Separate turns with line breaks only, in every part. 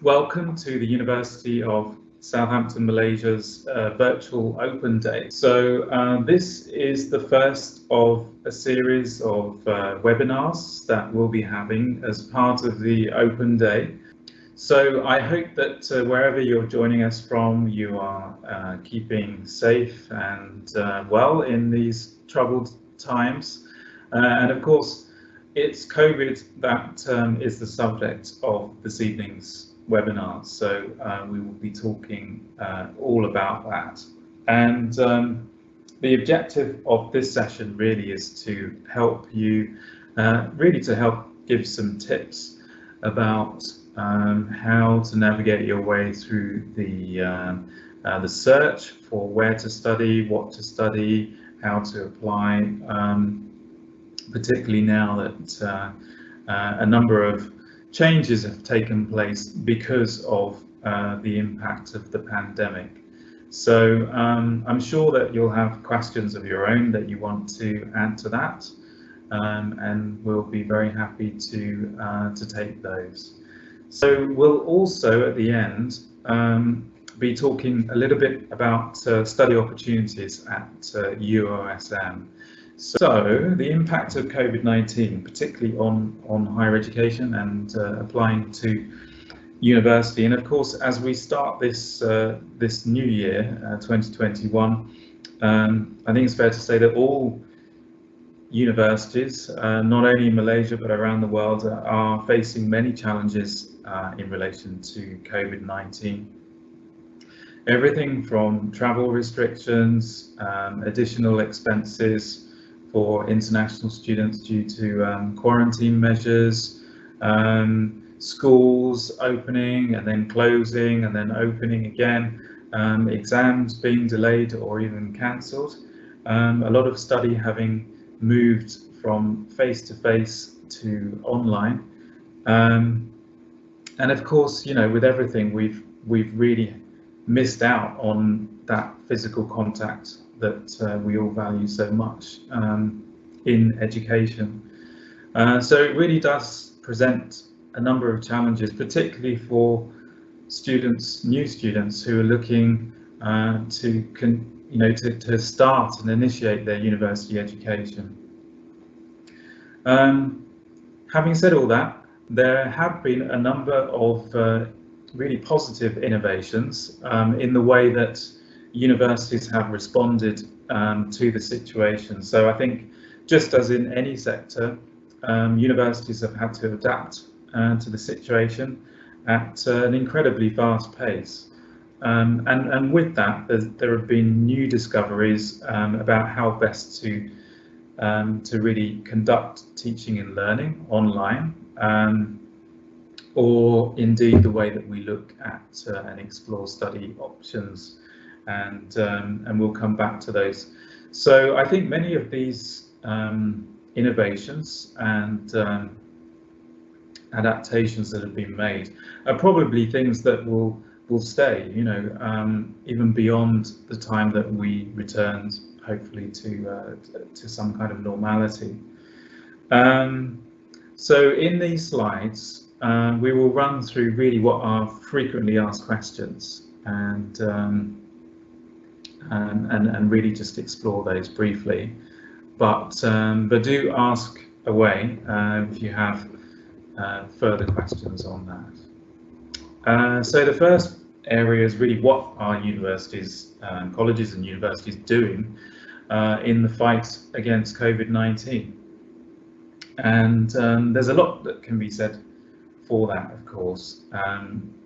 Welcome to the University of Southampton, Malaysia's virtual Open Day. This is the first of a series of webinars that we'll be having as part of the Open Day. So I hope that wherever you're joining us from, you are keeping safe and well in these troubled times. And of course, it's COVID that is the subject of this evening's webinar. So we will be talking all about that. And the objective of this session really is to help you, to help give some tips about how to navigate your way through the search for where to study, what to study, how to apply, particularly now that a number of changes have taken place because of the impact of the pandemic. So I'm sure that you'll have questions of your own that you want to add to that, and we'll be very happy to take those. So we'll also at the end be talking a little bit about study opportunities at UOSM. So the impact of COVID-19, particularly on higher education and applying to university, and of course as we start this new year, 2021, I think it's fair to say that all universities, not only in Malaysia but around the world, are facing many challenges in relation to COVID-19. Everything from travel restrictions, additional expenses for international students due to quarantine measures, schools opening and then closing and then opening again, exams being delayed or even cancelled, a lot of study having moved from face-to-face to online, and of course, you know, with everything, we've really missed out on that physical contact that we all value so much in education. So it really does present a number of challenges, particularly for students, new students who are looking to start and initiate their university education. Having said all that, there have been a number of really positive innovations in the way that universities have responded to the situation. So I think, just as in any sector, universities have had to adapt to the situation at an incredibly fast pace. And with that, there have been new discoveries about how best to really conduct teaching and learning online, or indeed the way that we look at and explore study options, and we'll come back to those. So I think many of these innovations and adaptations that have been made are probably things that will stay, you know, even beyond the time that we return, hopefully, to some kind of normality. So in these slides, we will run through really what are frequently asked questions, and really just explore those briefly. But do ask away if you have further questions on that. So the first area is really what are universities, colleges and universities doing in the fight against COVID-19? And there's a lot that can be said for that, of course,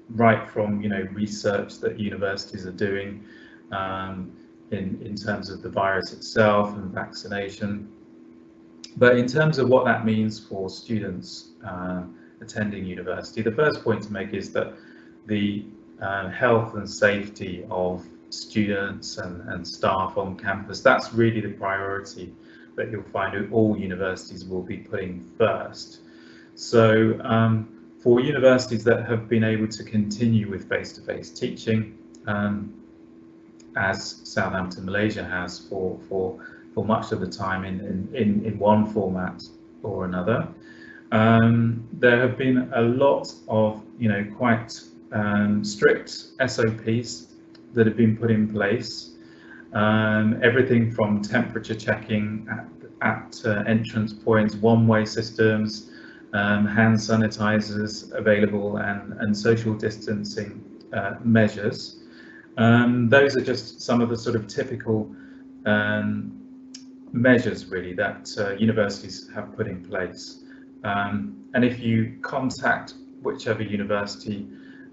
right from, you know, research that universities are doing in terms of the virus itself and vaccination, but in terms of what that means for students attending university, the first point to make is that the health and safety of students and staff on campus, that's really the priority that you'll find all universities will be putting first. So for universities that have been able to continue with face-to-face teaching, as Southampton, Malaysia has for much of the time in one format or another, there have been a lot of, you know, quite strict SOPs that have been put in place. Everything from temperature checking at entrance points, one-way systems, hand sanitizers available, and social distancing measures. Those are just some of the sort of typical measures really that universities have put in place. And if you contact whichever university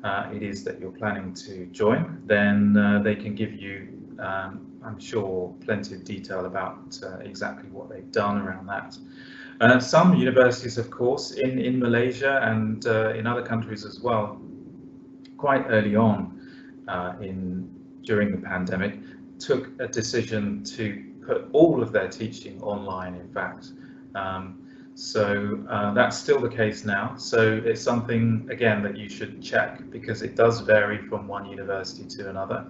it is that you're planning to join, then they can give you, I'm sure, plenty of detail about exactly what they've done around that. Some universities, of course, in Malaysia and in other countries as well, quite early on during the pandemic, took a decision to put all of their teaching online, in fact. So that's still the case now. So it's something, again, that you should check, because it does vary from one university to another,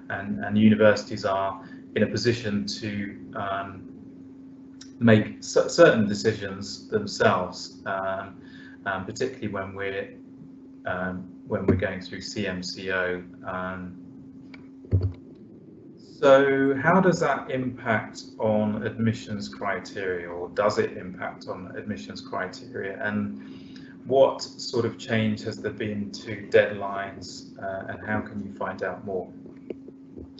and universities are in a position to make certain decisions themselves, particularly when we're going through CMCO. So how does that impact on admissions criteria, or does it impact on admissions criteria, and what sort of change has there been to deadlines, and how can you find out more?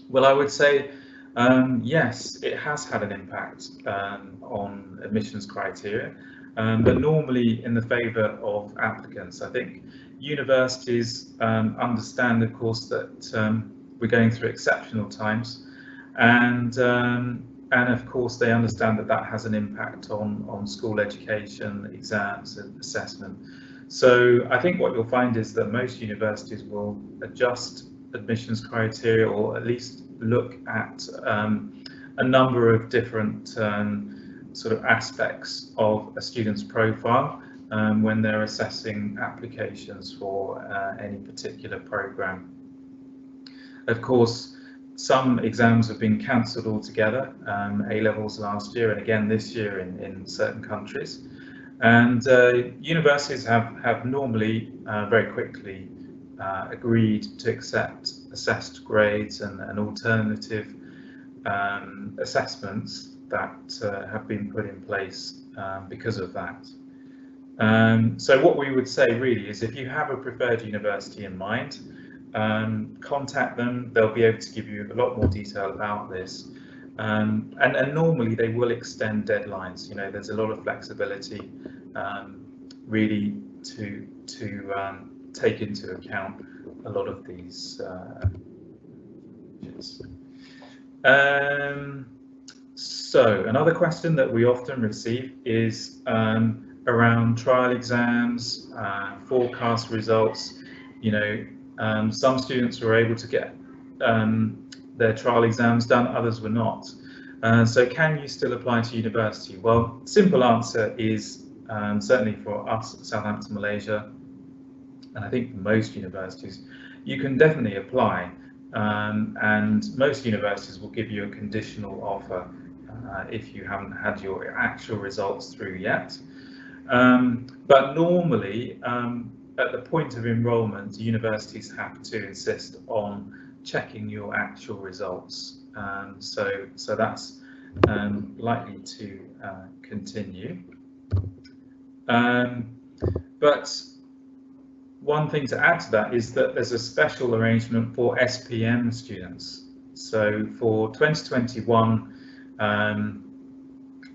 Well, I would say yes, it has had an impact on admissions criteria, but normally in the favour of applicants. I think universities understand, of course, that we're going through exceptional times, and of course they understand that that has an impact on school education, exams, and assessment. So I think what you'll find is that most universities will adjust admissions criteria, or at least look at a number of different sort of aspects of a student's profile when they're assessing applications for any particular program. Of course, some exams have been cancelled altogether, A-levels last year and again this year in certain countries. And universities have normally very quickly agreed to accept assessed grades and alternative assessments that have been put in place because of that. So what we would say really is, if you have a preferred university in mind, contact them. They'll be able to give you a lot more detail about this, and normally they will extend deadlines. You know, there's a lot of flexibility really to take into account a lot of these so another question that we often receive is around trial exams, forecast results. You know, some students were able to get their trial exams done, others were not. So can you still apply to university? Well, simple answer is certainly for us at Southampton, Malaysia, and I think for most universities, you can definitely apply, and most universities will give you a conditional offer if you haven't had your actual results through yet. But normally, at the point of enrolment, universities have to insist on checking your actual results. So that's likely to continue. But one thing to add to that is that there's a special arrangement for SPM students. So for 2021,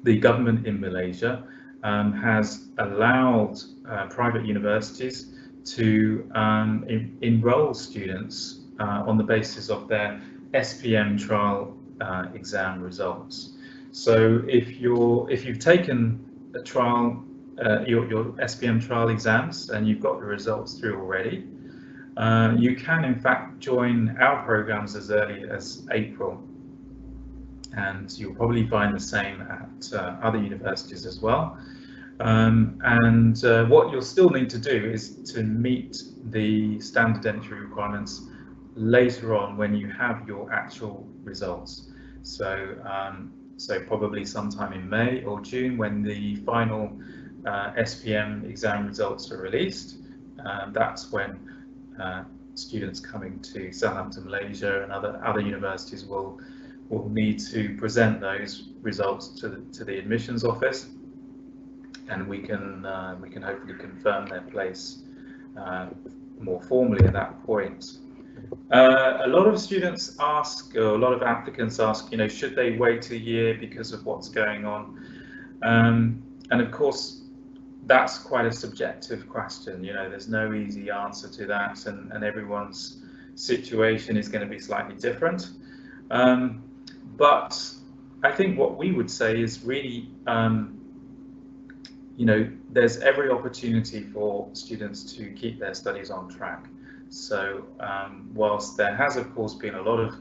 the government in Malaysia has allowed private universities to enroll students on the basis of their SPM trial exam results. So if you've taken a trial, your SPM trial exams, and you've got the results through already, you can in fact join our programs as early as April, and you'll probably find the same at other universities as well. And what you'll still need to do is to meet the standard entry requirements later on when you have your actual results. So probably sometime in May or June, when the final SPM exam results are released, that's when students coming to Southampton, Malaysia, and other universities will need to present those results to the admissions office, and we can hopefully confirm their place more formally at that point. A lot of students ask, or a lot of applicants ask, should they wait a year because of what's going on? And of course, that's quite a subjective question. There's no easy answer to that, and everyone's situation is going to be slightly different. But I think what we would say is really, there's every opportunity for students to keep their studies on track. So whilst there has, of course, been a lot of,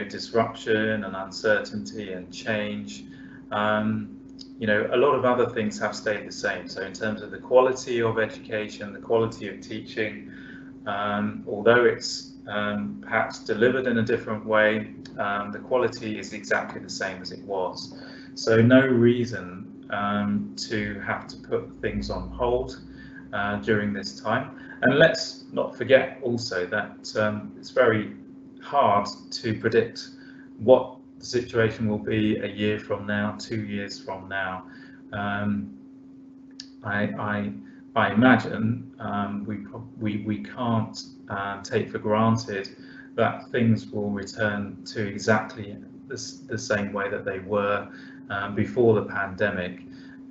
disruption and uncertainty and change, a lot of other things have stayed the same. So in terms of the quality of education, the quality of teaching, although it's perhaps delivered in a different way, the quality is exactly the same as it was. So no reason to have to put things on hold during this time. And let's not forget also that it's very hard to predict what the situation will be a year from now, 2 years from now. I imagine we can't take for granted that things will return to exactly the same way that they were before the pandemic,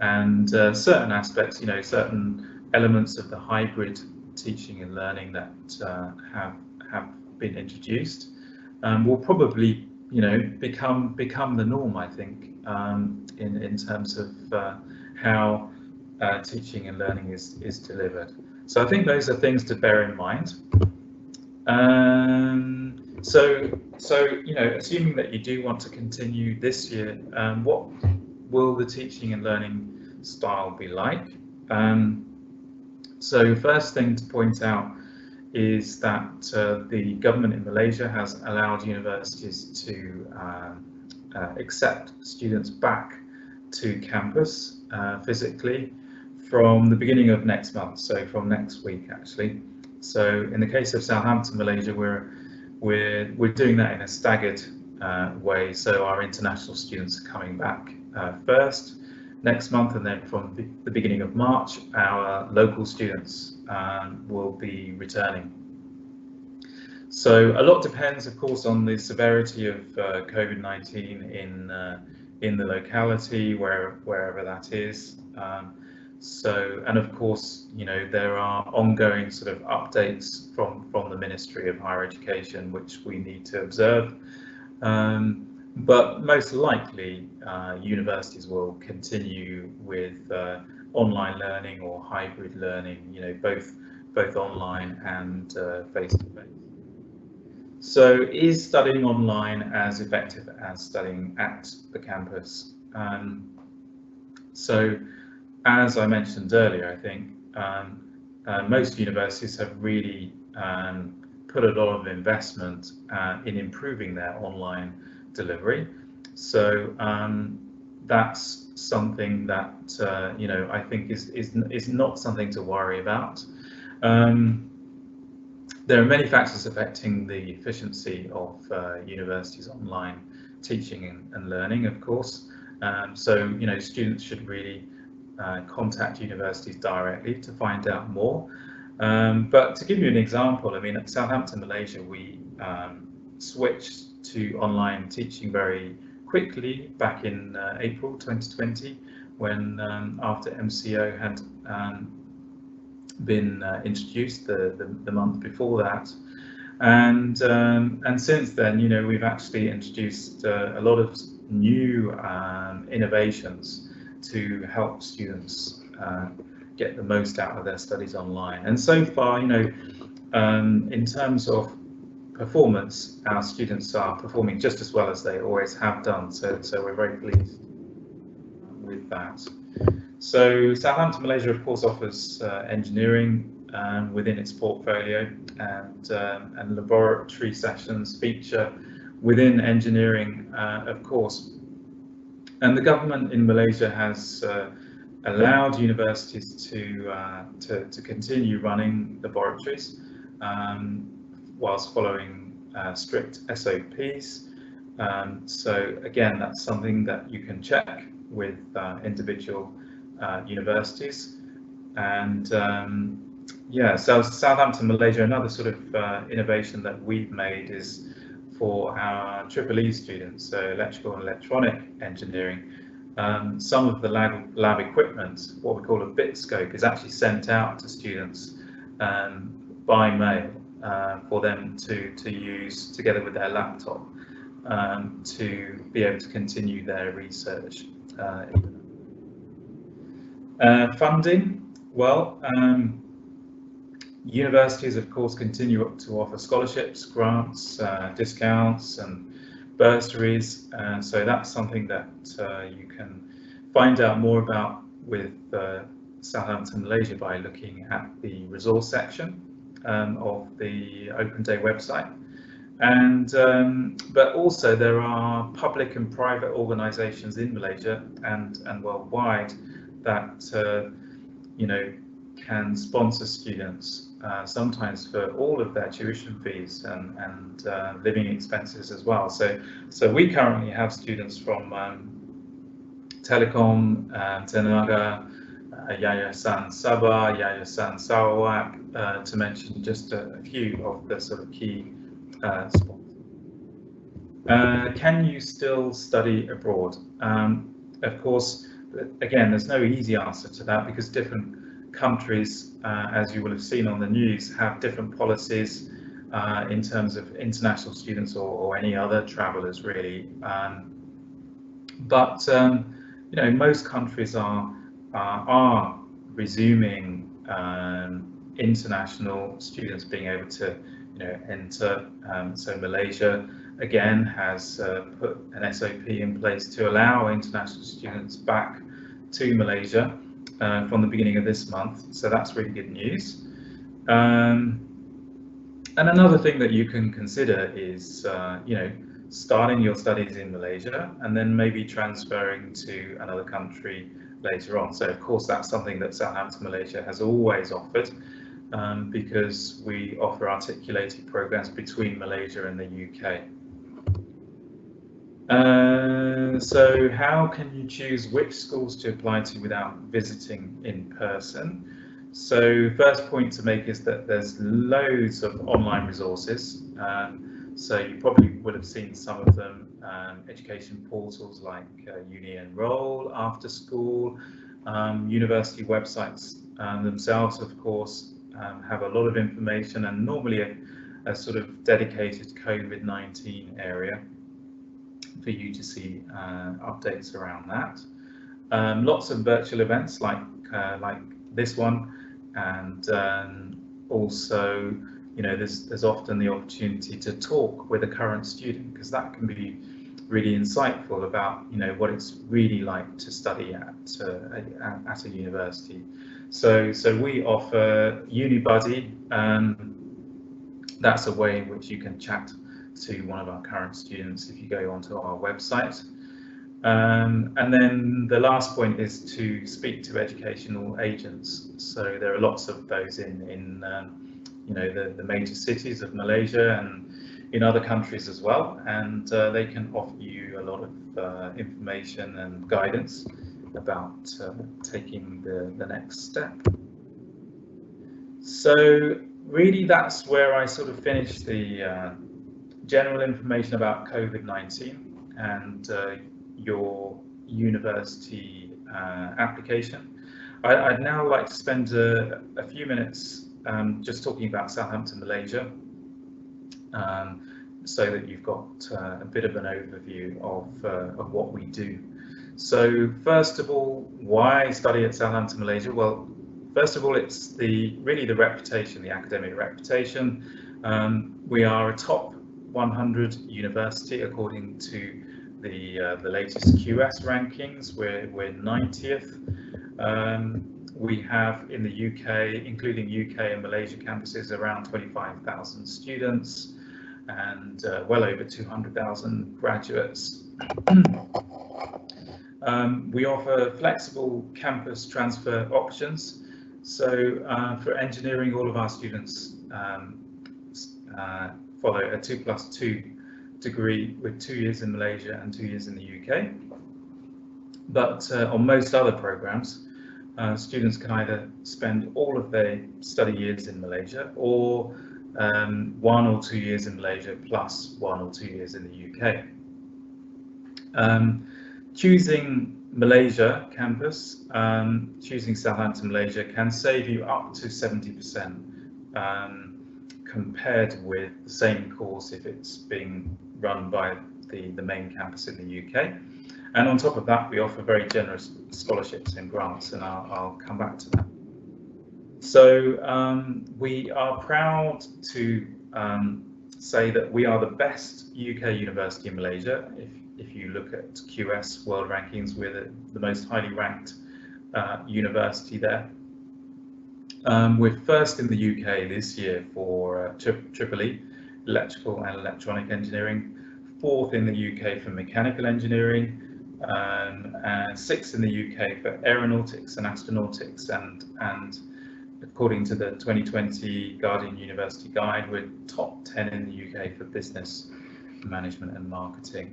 and certain aspects, certain elements of the hybrid teaching and learning that have been introduced will probably become the norm, I think, in terms of how teaching and learning is delivered. So I think those are things to bear in mind. So assuming that you do want to continue this year, what will the teaching and learning style be like? So first thing to point out is that the government in Malaysia has allowed universities to accept students back to campus physically from the beginning of next month, so from next week actually. So in the case of Southampton, Malaysia, we're doing that in a staggered way. So our international students are coming back first next month, and then from the beginning of March, our local students will be returning. So a lot depends, of course, on the severity of COVID-19 in the locality, wherever that is. And of course, there are ongoing sort of updates from the Ministry of Higher Education, which we need to observe. But most likely, universities will continue with online learning or hybrid learning, both online and face-to-face. So, is studying online as effective as studying at the campus? So, as I mentioned earlier, I think most universities have really put a lot of investment in improving their online delivery. So that's something that I think is not something to worry about. There are many factors affecting the efficiency of universities' online teaching and learning, of course. So students should really contact universities directly to find out more. But to give you an example, I mean, at Southampton, Malaysia, we switched to online teaching very quickly back in April 2020, when after MCO had been introduced the month before that, and since then, we've actually introduced a lot of new innovations to help students get the most out of their studies online. And so far, in terms of performance, our students are performing just as well as they always have done. So we're very pleased with that. So Southampton, Malaysia, of course, offers engineering within its portfolio, and laboratory sessions feature within engineering, of course. And the government in Malaysia has allowed universities to continue running laboratories whilst following strict SOPs. So again, that's something that you can check with individual universities. And yeah, so Southampton, Malaysia, another sort of innovation that we've made is for our EEE students, so electrical and electronic engineering. Some of the lab equipment, what we call a bit scope, is actually sent out to students by mail for them to use together with their laptop to be able to continue their research. Funding, well, universities of course continue to offer scholarships, grants, discounts and bursaries, so that's something that you can find out more about with Southampton, Malaysia by looking at the resource section of the Open Day website. And but also there are public and private organisations in Malaysia and worldwide that you know, can sponsor students sometimes for all of their tuition fees and living expenses as well. So we currently have students from Telecom, Tenaga, Yayasan Sabah, Yayasan Sarawak, to mention just a few of the sort of key sponsors. Can you still study abroad? Of course, again, there's no easy answer to that because different countries, as you will have seen on the news, have different policies in terms of international students or any other travellers really. But you know, most countries are resuming international students being able to, you know, enter. So Malaysia again has put an SOP in place to allow international students back to Malaysia from the beginning of this month, so that's really good news. And another thing that you can consider is you know, starting your studies in Malaysia and then maybe transferring to another country later on. So of course that's something that Southampton, Malaysia has always offered, because we offer articulated programs between Malaysia and the UK. So how can you choose which schools to apply to without visiting in person? So first point to make is that there's loads of online resources. So you probably would have seen some of them, education portals like Uni Enroll, After School, university websites themselves of course have a lot of information and normally a sort of dedicated COVID-19 area for you to see updates around that. Lots of virtual events like this one, and also, you know, there's often the opportunity to talk with a current student because that can be really insightful about, you know, what it's really like to study at a university. So we offer UniBuddy. That's a way in which you can chat to one of our current students if you go onto our website. And then the last point is to speak to educational agents. So there are lots of those in you know, the major cities of Malaysia and in other countries as well, and they can offer you a lot of information and guidance about taking the next step. So really that's where I sort of finished the general information about COVID-19 and your university application. I'd now like to spend a few minutes just talking about Southampton, Malaysia, so that you've got a bit of an overview of what we do. So first of all, why study at Southampton, Malaysia? Well, first of all, it's really the reputation, the academic reputation. We are a top 100 university according to the latest QS rankings. We're 90th. We have in the UK, including UK and Malaysia campuses, around 25,000 students and well over 200,000 graduates. We offer flexible campus transfer options. So for engineering, all of our students follow a 2+2 degree with 2 years in Malaysia and 2 years in the UK. But on most other programs, students can either spend all of their study years in Malaysia or 1 or 2 years in Malaysia plus 1 or 2 years in the UK. Choosing Malaysia campus, choosing Southampton, Malaysia can save you up to 70% compared with the same course if it's being run by the main campus in the UK. And on top of that, we offer very generous scholarships and grants, and I'll come back to that. So we are proud to say that we are the best UK university in Malaysia. If you look at QS World Rankings, we're the most highly ranked university there. We're first in the UK this year for Triple E, Electrical and Electronic Engineering, 4th in the UK for Mechanical Engineering, and 6th in the UK for Aeronautics and Astronautics, and according to the 2020 Guardian University Guide, we're top 10 in the UK for Business Management and Marketing.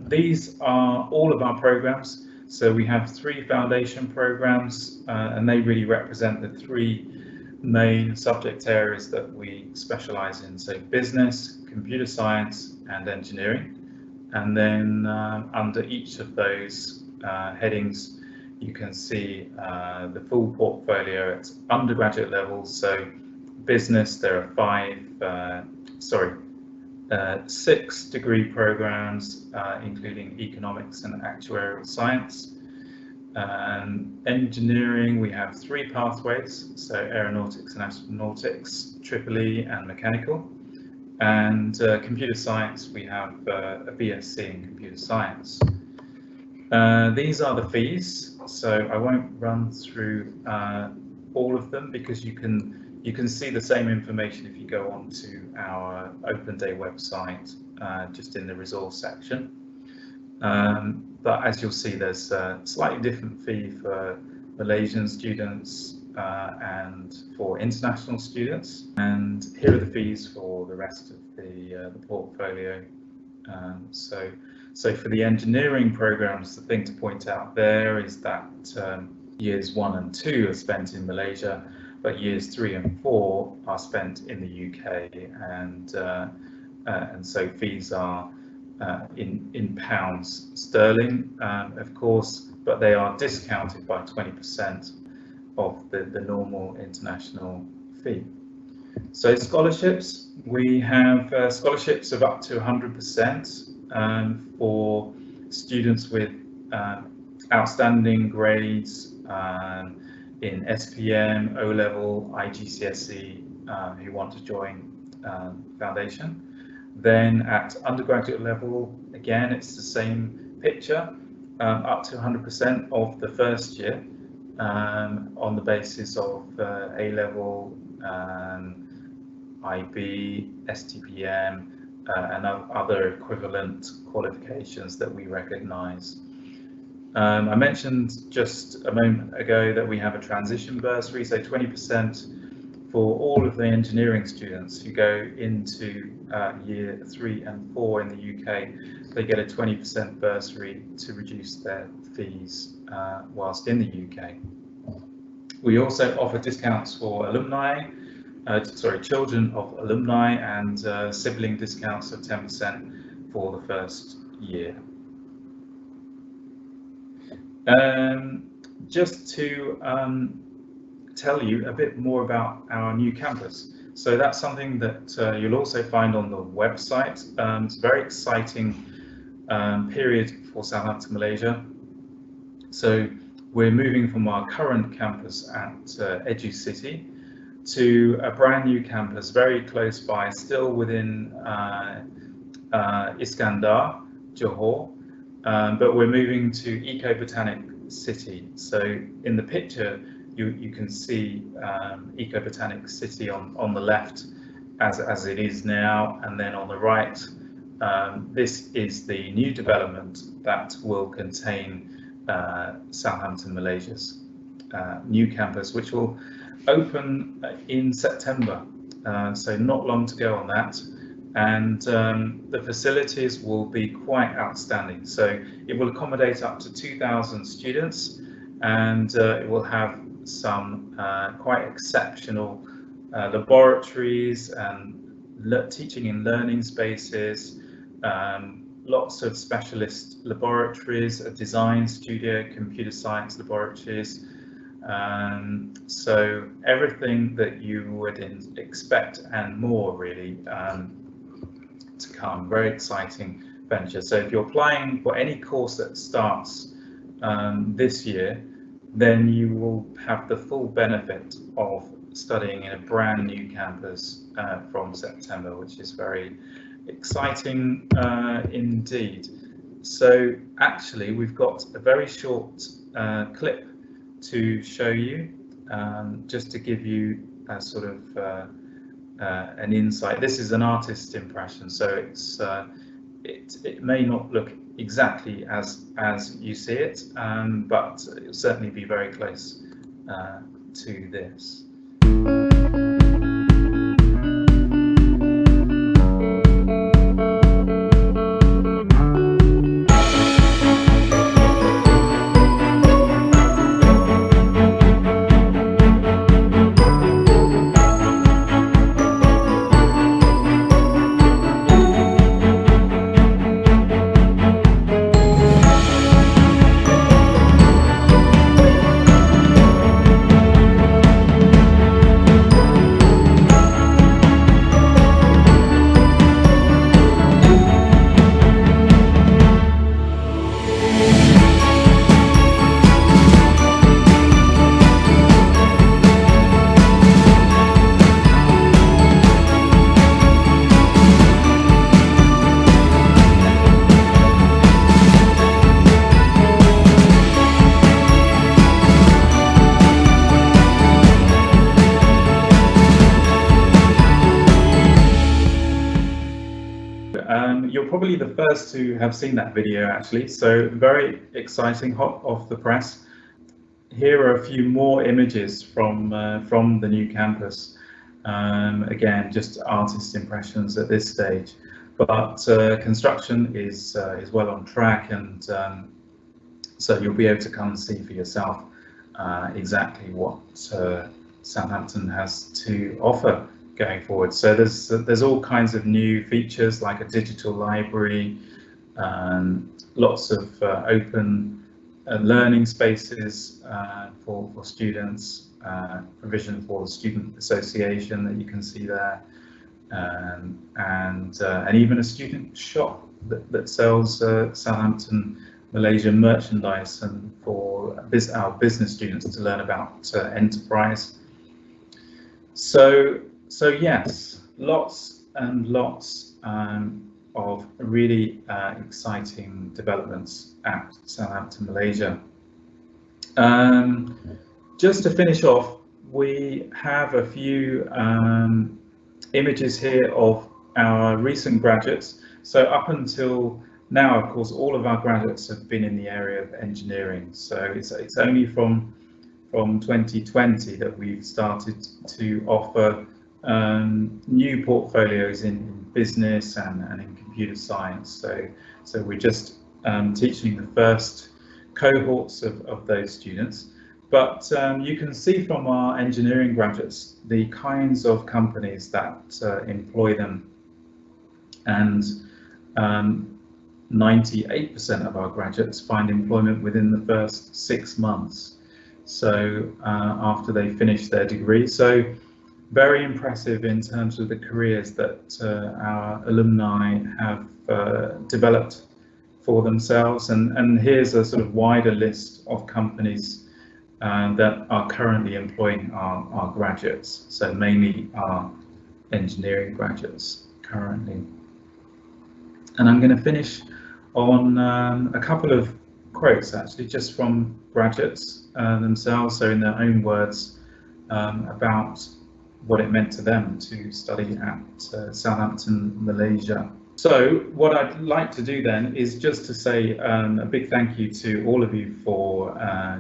These are all of our programs. So we have 3 foundation programs, and they really represent the 3 main subject areas that we specialize in. So business, computer science, and engineering. And then under each of those headings, you can see the full portfolio at undergraduate level. So business, there are 6 degree programs, including economics and actuarial science. Engineering, we have 3 pathways, so aeronautics and astronautics, Triple E and mechanical. And computer science, we have a BSc in computer science. These are the fees, so I won't run through all of them because you can see the same information if you go onto our Open Day website, just in the resource section. But as you'll see, there's a slightly different fee for Malaysian students and for international students. And here are the fees for the rest of the portfolio. So for the engineering programs, the thing to point out there is that years 1 and 2 are spent in Malaysia, but years 3 and 4 are spent in the UK, and so fees are in pounds sterling, of course, but they are discounted by 20% of the normal international fee. So scholarships, we have scholarships of up to 100% for students with outstanding grades in SPM, O-level, IGCSE, who want to join foundation. Then at undergraduate level, again, it's the same picture, up to 100% of the first year on the basis of A-level, IB, STPM, and other equivalent qualifications that we recognise. I mentioned just a moment ago that we have a transition bursary, so 20% for all of the engineering students who go into year 3 and 4 in the UK. They get a 20% bursary to reduce their fees whilst in the UK. We also offer discounts for alumni, children of alumni, and sibling discounts of 10% for the first year. Just to tell you a bit more about our new campus. So that's something that you'll also find on the website. It's a very exciting period for Southampton, Malaysia. So we're moving from our current campus at Edu City to a brand new campus very close by, still within Iskandar, Johor, but we're moving to Eco-Botanic City. So in the picture, you can see Eco-Botanic City on the left as it is now, and then on the right, this is the new development that will contain Southampton, Malaysia's new campus, which will open in September so not long to go on that. And the facilities will be quite outstanding. So it will accommodate up to 2,000 students, and it will have some quite exceptional laboratories and teaching and learning spaces, lots of specialist laboratories, a design studio, computer science laboratories. So everything that you would expect and more, really, to come. Very exciting venture. So if you're applying for any course that starts this year, then you will have the full benefit of studying in a brand new campus from September, which is very exciting indeed. So actually, we've got a very short clip to show you, just to give you a sort of an insight. This is an artist's impression, so it may not look exactly as you see it, but it'll certainly be very close to this. You're probably the first to have seen that video, actually, so very exciting, hot off the press. Here are a few more images from the new campus. Again, just artist impressions at this stage, but construction is well on track, and so you'll be able to come and see for yourself exactly what Southampton has to offer going forward. So there's all kinds of new features, like a digital library, lots of open learning spaces for students, provision for the student association that you can see there, and even a student shop that sells Southampton Malaysia merchandise, and for our business students to learn about enterprise. So yes, lots and lots of really exciting developments at Southampton Malaysia. Just to finish off, we have a few images here of our recent graduates. So up until now, of course, all of our graduates have been in the area of engineering. So it's only from 2020 that we've started to offer new portfolios in business and in computer science. So we're just teaching the first cohorts of those students. But you can see from our engineering graduates the kinds of companies that employ them, and 98% of our graduates find employment within the first 6 months. So after they finish their degree. So very impressive in terms of the careers that our alumni have developed for themselves. And here's a sort of wider list of companies that are currently employing our graduates. So mainly our engineering graduates currently. And I'm going to finish on a couple of quotes, actually, just from graduates themselves, so in their own words, about what it meant to them to study at Southampton, Malaysia. So what I'd like to do then is just to say a big thank you to all of you for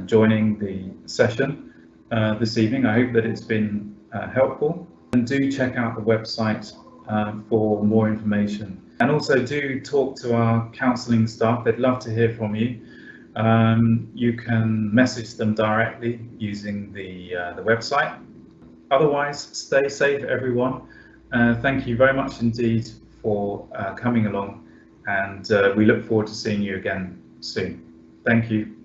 joining the session this evening. I hope that it's been helpful. And do check out the website for more information. And also do talk to our counselling staff. They'd love to hear from you. You can message them directly using the website. Otherwise, stay safe, everyone. Thank you very much indeed for coming along, and we look forward to seeing you again soon. Thank you.